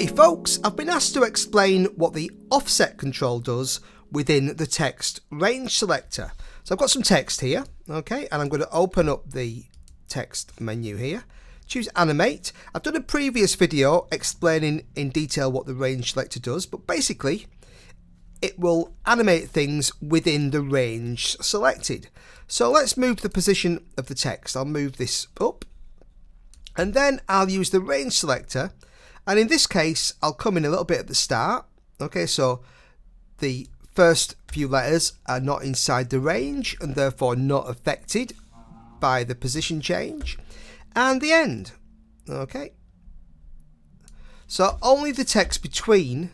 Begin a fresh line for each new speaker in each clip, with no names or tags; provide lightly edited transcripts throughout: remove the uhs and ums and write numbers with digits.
Okay folks, I've been asked to explain what the offset control does within the text range selector. So I've got some text here, okay, and I'm going to open up the text menu here, choose animate. I've done a previous video explaining in detail what the range selector does, but basically it will animate things within the range selected. So let's move the position of the text. I'll move this up and then I'll use the range selector, and in this case I'll come in a little bit at the start. Okay, so the first few letters are not inside the range and therefore not affected by the position change, and the end. Okay, so only the text between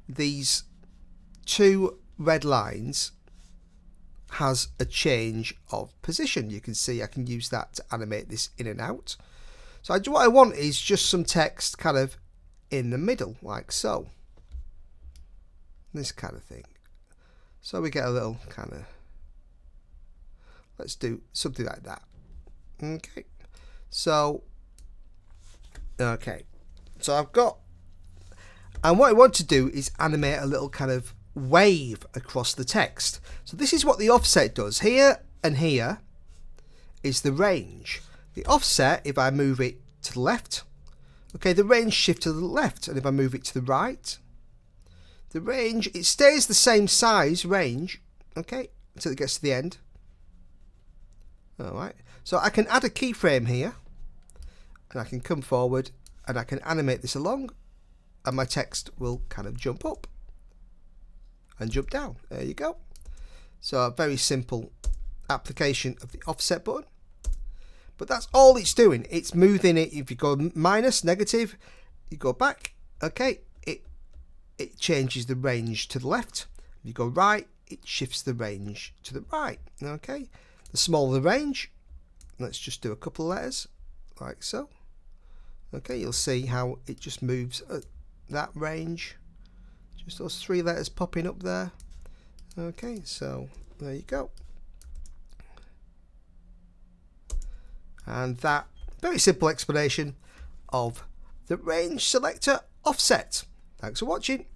these two red lines has a change of position. You can see I can use that to animate this in and out. So what I want is just some text kind of in the middle, like so. This kind of thing. So we get a little kind of, let's do something like that. Okay. So I've got, and what I want to do is animate a little kind of wave across the text. So this is what the offset does. Here and here is the range. The offset, if I move it to the left, okay, the range shifts to the left, and if I move it to the right, the range, it stays the same size range, okay, until it gets to the end. Alright, so I can add a keyframe here, and I can come forward and I can animate this along, and my text will kind of jump up and jump down. There you go. So a very simple application of the offset button. But that's all it's doing. It's moving it. If you go minus, negative, you go back, okay, it changes the range to the left. If you go right, it shifts the range to the right. Okay, the smaller the range, let's just do a couple of letters like so. Okay, you'll see how it just moves at that range, just those three letters popping up there. Okay, so there you go. And that very simple explanation of the range selector offset. Thanks for watching.